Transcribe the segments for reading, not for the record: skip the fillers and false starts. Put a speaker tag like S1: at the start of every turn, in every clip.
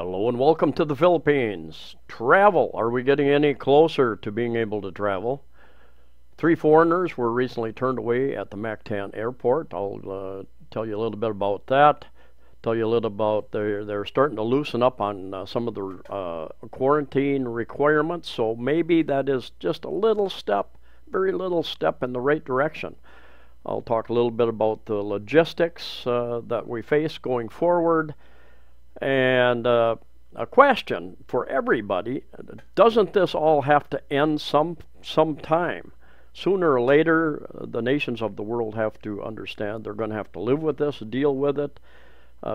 S1: Hello and welcome to the Philippines. Travel. Are we getting any closer to being able to travel? 3 foreigners were recently turned away at the Mactan airport. I'll tell you a little bit about that. Tell you a little about they're starting to loosen up on some of the quarantine requirements. So maybe that is just a little step, very little step in the right direction. I'll talk a little bit about the logistics that we face going forward. And a question for everybody: doesn't this all have to end sometime? Sooner or later, the nations of the world have to understand they're going to have to live with this, deal with it,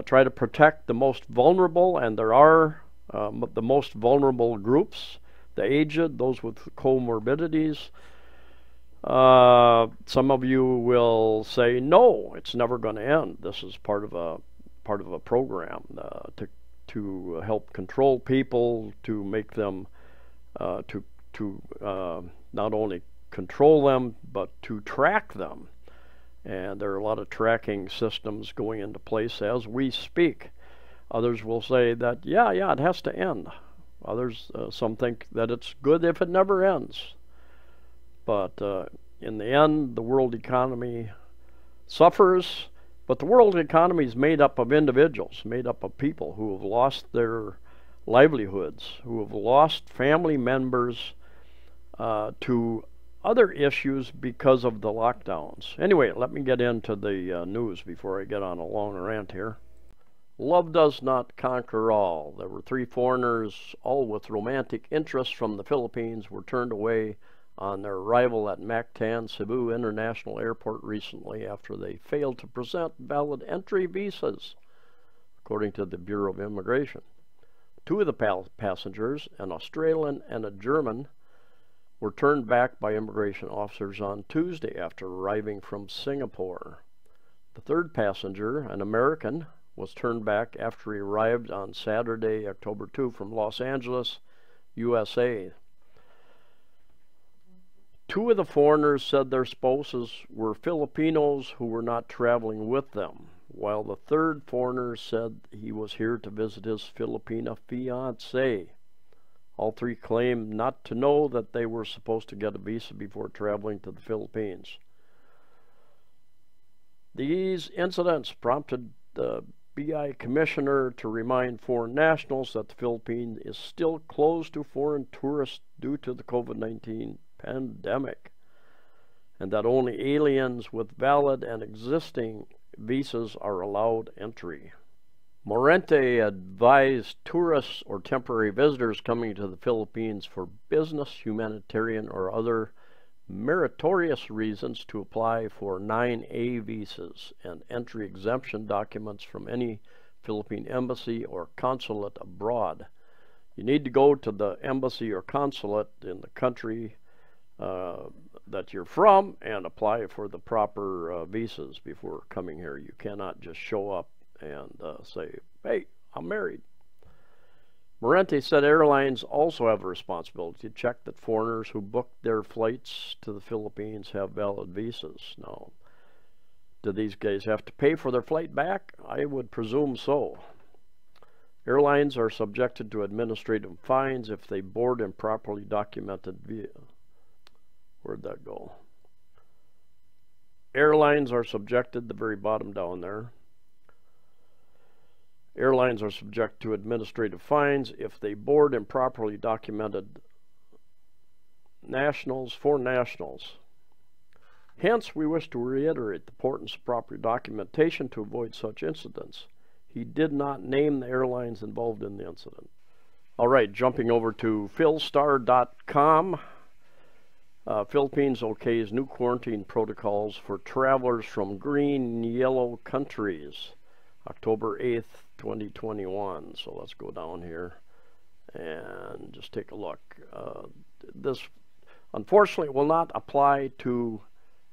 S1: try to protect the most vulnerable, and there are the most vulnerable groups: the aged, those with comorbidities. Some of you will say, no, it's never going to end. This is part of a program to help control people, to make them to not only control them but to track them. And there are a lot of tracking systems going into place as we speak. Others will say that yeah, it has to end. Others, some think that it's good if it never ends. But in the end, the world economy suffers. But the world economy is made up of individuals, made up of people who have lost their livelihoods, who have lost family members to other issues because of the lockdowns. Anyway, let me get into the news before I get on a long rant here. Love does not conquer all. There were 3 foreigners, all with romantic interests from the Philippines, were turned away on their arrival at Mactan, Cebu International Airport recently after they failed to present valid entry visas, according to the Bureau of Immigration. 2 of the passengers, an Australian and a German, were turned back by immigration officers on Tuesday after arriving from Singapore. The 3rd passenger, an American, was turned back after he arrived on Saturday, October 2, from Los Angeles, USA. 2 of the foreigners said their spouses were Filipinos who were not traveling with them, while the 3rd foreigner said he was here to visit his Filipina fiancée. All 3 claimed not to know that they were supposed to get a visa before traveling to the Philippines. These incidents prompted the BI commissioner to remind foreign nationals that the Philippines is still closed to foreign tourists due to the COVID-19 pandemic, and that only aliens with valid and existing visas are allowed entry. Morente advised tourists or temporary visitors coming to the Philippines for business, humanitarian, or other meritorious reasons to apply for 9A visas and entry exemption documents from any Philippine embassy or consulate abroad. You need to go to the embassy or consulate in the country that you're from and apply for the proper visas before coming here. You cannot just show up and say, hey, I'm married. Morente said airlines also have a responsibility to check that foreigners who book their flights to the Philippines have valid visas. Now, do these guys have to pay for their flight back? I would presume so. Airlines are subjected to administrative fines if they board improperly documented via. Where'd that go? Airlines are subjected, the very bottom down there. Airlines are subject to administrative fines if they board improperly documented foreign nationals. Hence, we wish to reiterate the importance of proper documentation to avoid such incidents. He did not name the airlines involved in the incident. All right, jumping over to philstar.com. Philippines okays new quarantine protocols for travelers from green and yellow countries, October 8th, 2021. So let's go down here and just take a look. This unfortunately will not apply to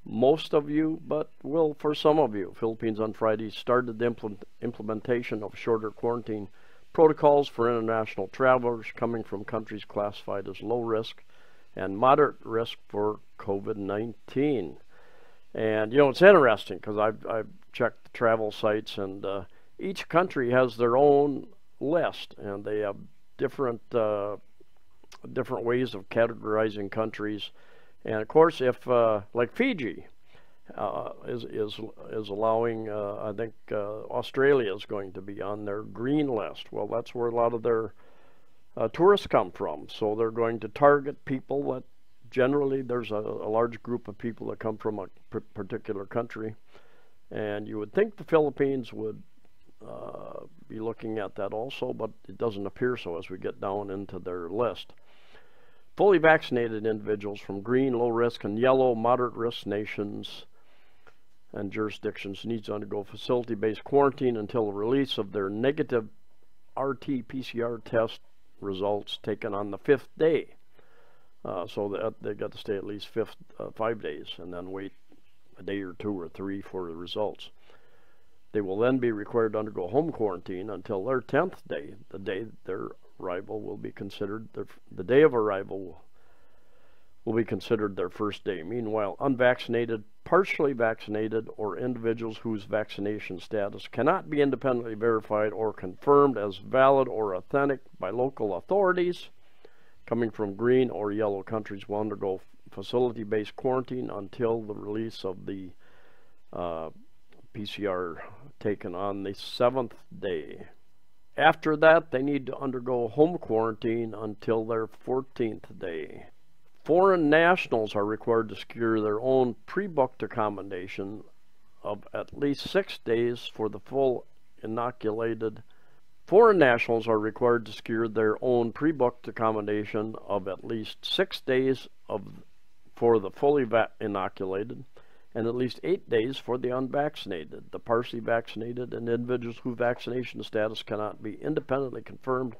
S1: most of you, but will for some of you. Philippines on Friday started the implementation of shorter quarantine protocols for international travelers coming from countries classified as low risk and moderate risk for COVID-19. And you know, it's interesting because I've checked the travel sites, and each country has their own list, and they have different different ways of categorizing countries. And of course, if like Fiji is allowing, I think Australia is going to be on their green list. Well, that's where a lot of their tourists come from. So they're going to target people that generally there's a large group of people that come from a particular country. And you would think the Philippines would be looking at that also, but it doesn't appear so as we get down into their list. Fully vaccinated individuals from green, low risk, and yellow, moderate risk nations and jurisdictions need to undergo facility-based quarantine until the release of their negative RT-PCR test results taken on the 5th day. So that they got to stay at least 5 days and then wait a day or 2 or 3 for the results. They will then be required to undergo home quarantine until their 10th day, the day their arrival will be considered, the day of arrival will be considered their first day. Meanwhile, unvaccinated, partially vaccinated, or individuals whose vaccination status cannot be independently verified or confirmed as valid or authentic by local authorities coming from green or yellow countries will undergo facility-based quarantine until the release of the PCR taken on the 7th day. After that, they need to undergo home quarantine until their 14th day. Foreign nationals are required to secure their own pre-booked accommodation of at least 6 days for the full inoculated. Foreign nationals are required to secure their own pre-booked accommodation of at least 6 days for the fully inoculated, and at least 8 days for the unvaccinated, the partially vaccinated, and individuals whose vaccination status cannot be independently confirmed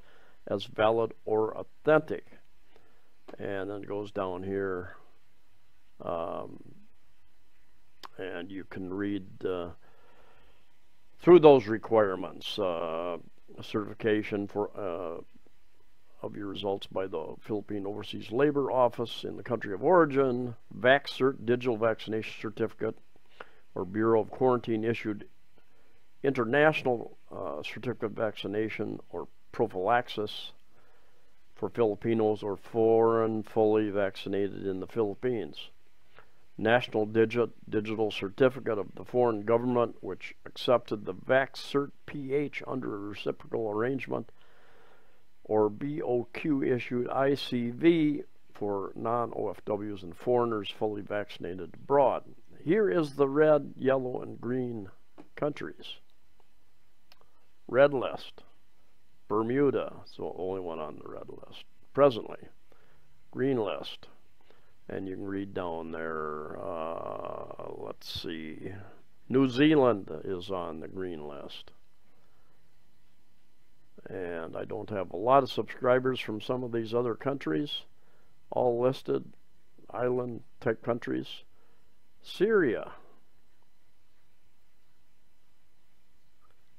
S1: as valid or authentic. And then it goes down here, and you can read through those requirements. Certification for of your results by the Philippine Overseas Labor Office in the country of origin, VaxCert, digital vaccination certificate, or Bureau of Quarantine issued international certificate of vaccination or prophylaxis for Filipinos or foreign fully vaccinated in the Philippines. National digital certificate of the foreign government which accepted the VaxCert PH under a reciprocal arrangement, or BOQ issued ICV for non-OFWs and foreigners fully vaccinated abroad. Here is the red, yellow, and green countries. Red list. Bermuda, so the only one on the red list presently. Green list. And you can read down there, let's see, New Zealand is on the green list. And I don't have a lot of subscribers from some of these other countries, all listed, island type countries. Syria.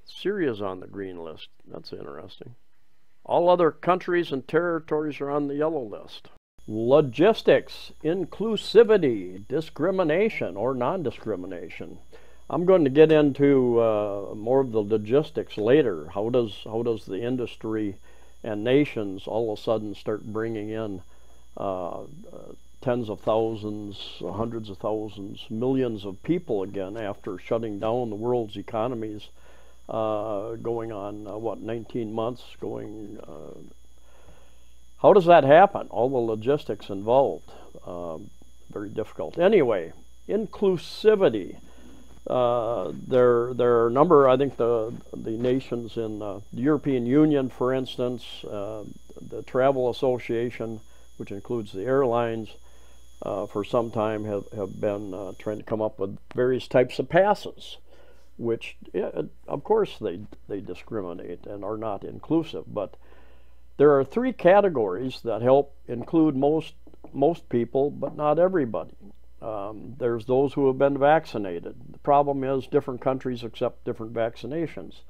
S1: Syria's on the green list. That's interesting. All other countries and territories are on the yellow list. Logistics, inclusivity, discrimination or non-discrimination. I'm going to get into more of the logistics later. How does the industry and nations all of a sudden start bringing in tens of thousands, hundreds of thousands, millions of people again after shutting down the world's economies going on, 19 months going... How does that happen? All the logistics involved. Very difficult. Anyway, inclusivity. There are a number, I think the nations in the European Union, for instance, the Travel Association, which includes the airlines, for some time have been trying to come up with various types of passes, which, of course, they discriminate and are not inclusive, but there are 3 categories that help include most people, but not everybody. There's those who have been vaccinated. The problem is different countries accept different vaccinations.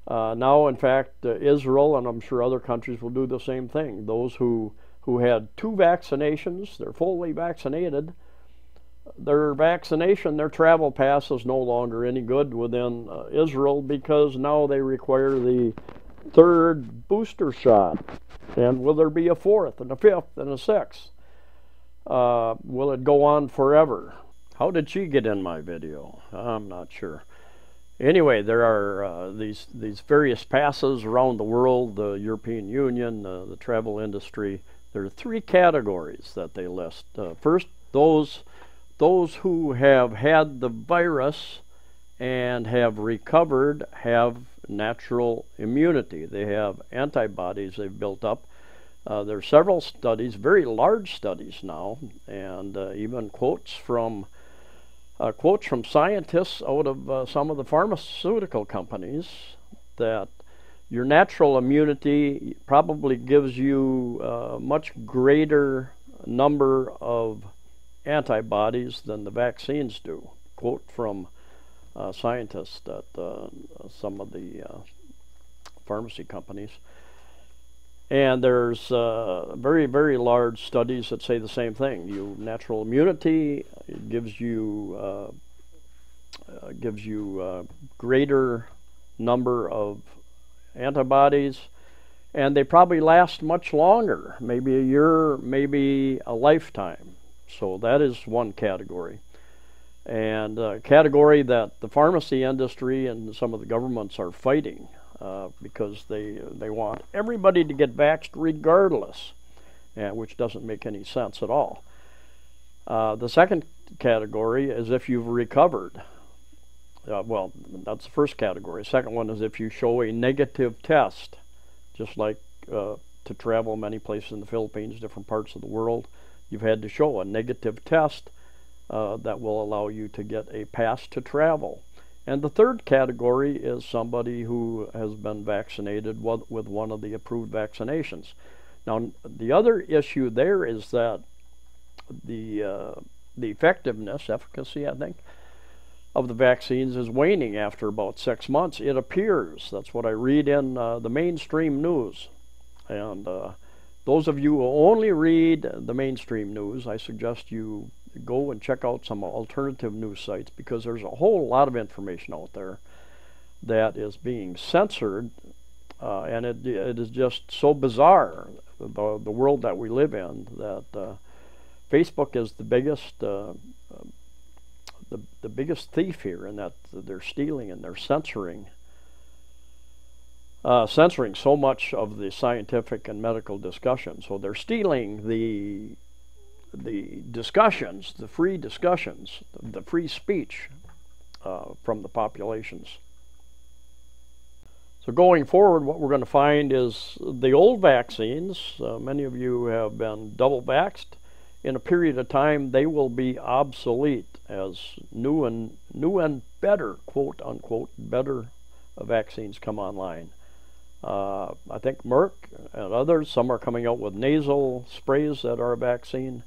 S1: Now, in fact, Israel, and I'm sure other countries will do the same thing. Those who had 2 vaccinations, they're fully vaccinated, their travel pass is no longer any good within Israel, because now they require the third booster shot? And will there be a fourth and a fifth and a sixth? Will it go on forever? How did she get in my video? I'm not sure. Anyway, there are these various passes around the world, the European Union, the travel industry. There are three categories that they list. First, those who have had the virus and have recovered have natural immunity. They have antibodies they've built up. There are several studies, very large studies now, and even quotes from scientists out of some of the pharmaceutical companies that your natural immunity probably gives you a much greater number of antibodies than the vaccines do. Quote from scientists at some of the pharmacy companies. And there's very, very large studies that say the same thing. Natural immunity gives you greater number of antibodies, and they probably last much longer, maybe a year, maybe a lifetime. So that is one category. And a category that the pharmacy industry and some of the governments are fighting because they want everybody to get vaxxed regardless, which doesn't make any sense at all. The second category is if you've recovered. Well, that's the first category. The second one is if you show a negative test, just like to travel many places in the Philippines, different parts of the world, you've had to show a negative test that will allow you to get a pass to travel. And the third category is somebody who has been vaccinated with one of the approved vaccinations. Now, the other issue there is that the effectiveness, efficacy, I think, of the vaccines is waning after about 6 months. It appears. That's what I read in the mainstream news. And those of you who only read the mainstream news, I suggest you go and check out some alternative news sites, because there's a whole lot of information out there that is being censored, and it is just so bizarre, the world that we live in, that Facebook is the biggest the biggest thief here, in that they're stealing and they're censoring so much of the scientific and medical discussion. So they're stealing the discussions, the free discussions, the free speech from the populations. So going forward, what we're going to find is the old vaccines, many of you have been double vaxxed. In a period of time, they will be obsolete as new and better, quote unquote, better vaccines come online. I think Merck and others, some are coming out with nasal sprays that are a vaccine.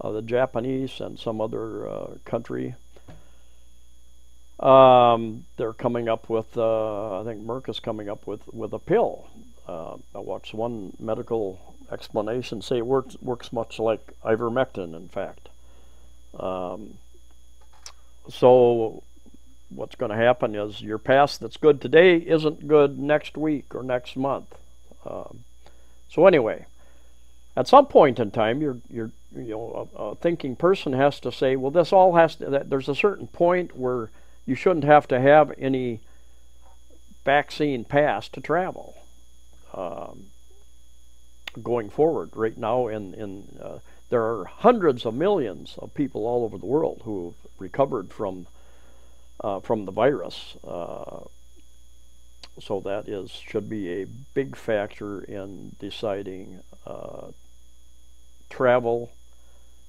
S1: The Japanese and some other country, they're coming up with, I think Merck is coming up with a pill. I watched one medical explanation say it works much like ivermectin, in fact. So what's going to happen is your pass that's good today isn't good next week or next month. So anyway, at some point in time, a thinking person has to say, well, this all has to, there's a certain point where you shouldn't have to have any vaccine pass to travel. Going forward, right now, there are hundreds of millions of people all over the world who have recovered from the virus. So that should be a big factor in deciding travel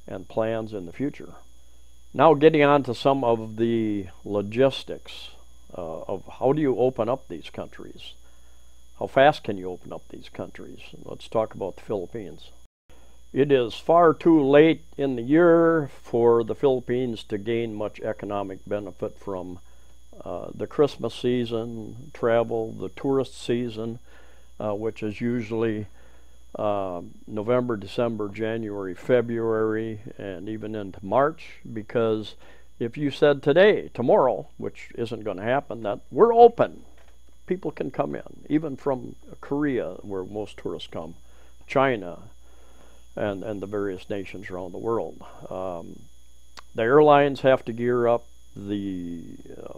S1: and plans in the future. Now getting on to some of the logistics of how do you open up these countries? How fast can you open up these countries? Let's talk about the Philippines. It is far too late in the year for the Philippines to gain much economic benefit from the Christmas season, travel, the tourist season, which is usually November, December, January, February, and even into March, because if you said tomorrow, which isn't going to happen, that we're open, people can come in, even from Korea, where most tourists come, China, and the various nations around the world. The airlines have to gear up. The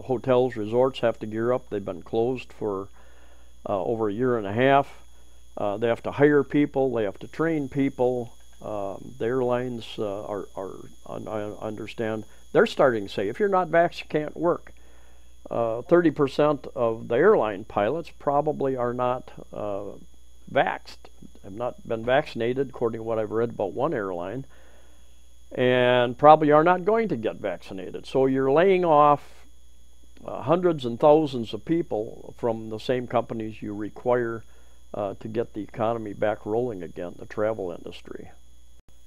S1: hotels, resorts have to gear up. They've been closed for over a year and a half. They have to hire people. They have to train people. The airlines I understand, they're starting to say, if you're not vaxxed, you can't work. 30% of the airline pilots probably are not vaxxed, have not been vaccinated, according to what I've read about one airline, and probably are not going to get vaccinated. So you're laying off hundreds and thousands of people from the same companies you require to get the economy back rolling again, the travel industry.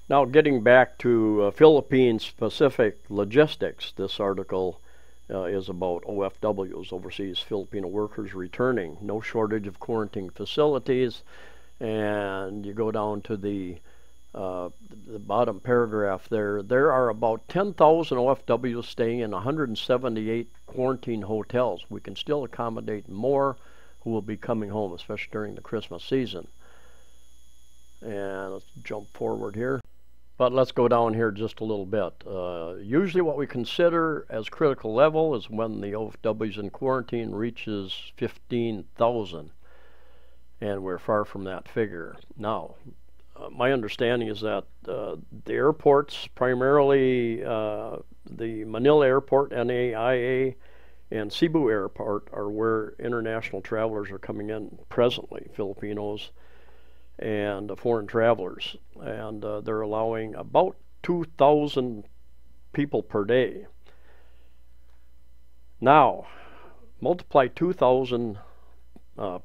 S1: Now, getting back to Philippine-specific logistics, this article is about OFWs, overseas Filipino workers returning. No shortage of quarantine facilities, and you go down to the bottom paragraph there. There are about 10,000 OFWs staying in 178 quarantine hotels. We can still accommodate more who will be coming home, especially during the Christmas season. And let's jump forward here. But let's go down here just a little bit. Usually what we consider as critical level is when the OFWs in quarantine reaches 15,000. And we're far from that figure. Now, my understanding is that the airports, primarily the Manila Airport, NAIA, and Cebu Airport, are where international travelers are coming in presently, Filipinos and foreign travelers, and they're allowing about 2,000 people per day. Now, multiply 2,000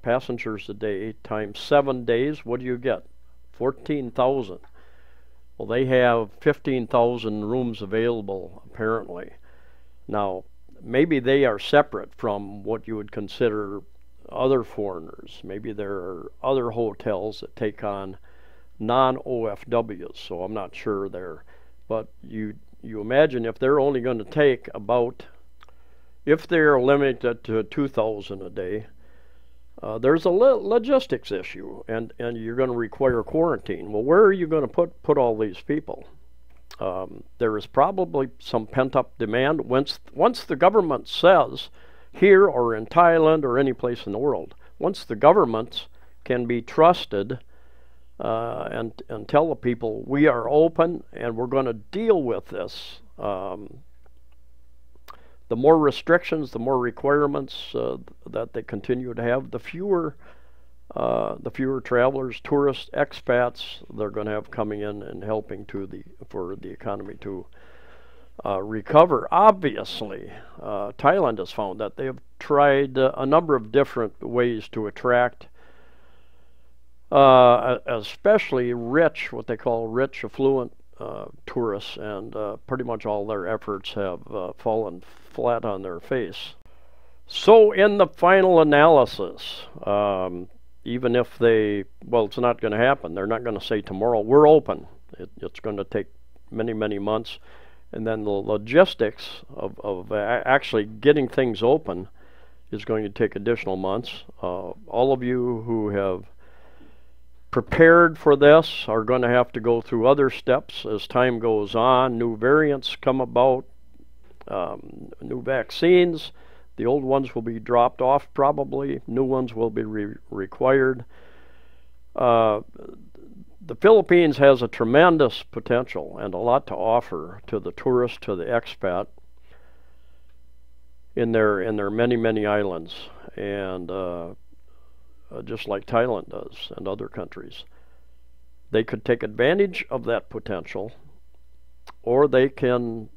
S1: passengers a day times 7 days, what do you get? 14,000. Well, they have 15,000 rooms available, apparently. Now, maybe they are separate from what you would consider other foreigners. Maybe there are other hotels that take on non-OFWs, so I'm not sure there. But you imagine if they're only going to take about, if they're limited to 2,000 a day, there's a logistics issue, and you're going to require quarantine. Well, where are you going to put all these people? There is probably some pent-up demand. Once the government says, here or in Thailand or any place in the world, once the governments can be trusted and tell the people, we are open and we're going to deal with this, the more restrictions, the more requirements that they continue to have, the fewer travelers, tourists, expats they're going to have coming in and helping for the economy to recover. Obviously, Thailand has found that they have tried a number of different ways to attract especially rich, what they call rich, affluent tourists, and pretty much all their efforts have fallen flat on their face. So in the final analysis, even if well, it's not going to happen. They're not going to say tomorrow, we're open. It's going to take many, many months. And then the logistics of actually getting things open is going to take additional months. All of you who have prepared for this are going to have to go through other steps as time goes on. New variants come about, new vaccines. The old ones will be dropped off probably. New ones will be required. The Philippines has a tremendous potential and a lot to offer to the tourist, to the expat in their many, many islands, and just like Thailand does and other countries. They could take advantage of that potential, or they can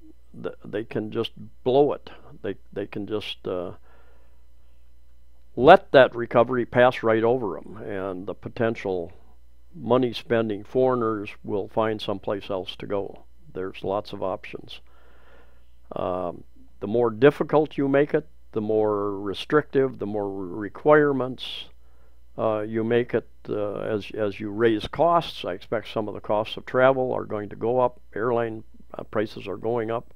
S1: just blow it. They can just let that recovery pass right over them, and the potential money-spending foreigners will find someplace else to go. There's lots of options. The more difficult you make it, the more restrictive, the more requirements you make it as you raise costs. I expect some of the costs of travel are going to go up. Airline prices are going up,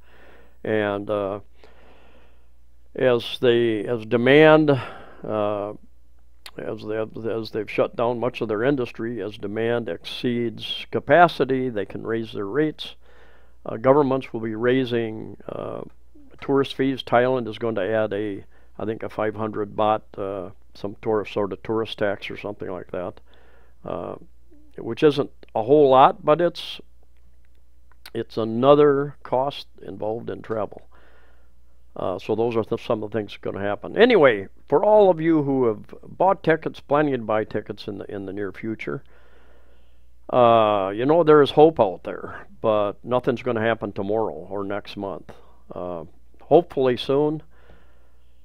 S1: and as demand As they've shut down much of their industry. As demand exceeds capacity, they can raise their rates. Governments will be raising tourist fees. Thailand is going to add I think a 500 baht, some sort of tourist tax or something like that, which isn't a whole lot, but it's another cost involved in travel. So those are some of the things that are going to happen. Anyway, for all of you who have bought tickets, planning to buy tickets in the near future, there is hope out there, but nothing's going to happen tomorrow or next month. Hopefully soon.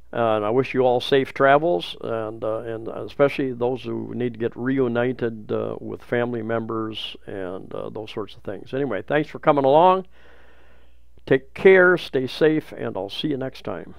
S1: And I wish you all safe travels, and especially those who need to get reunited with family members and those sorts of things. Anyway, thanks for coming along. Take care, stay safe, and I'll see you next time.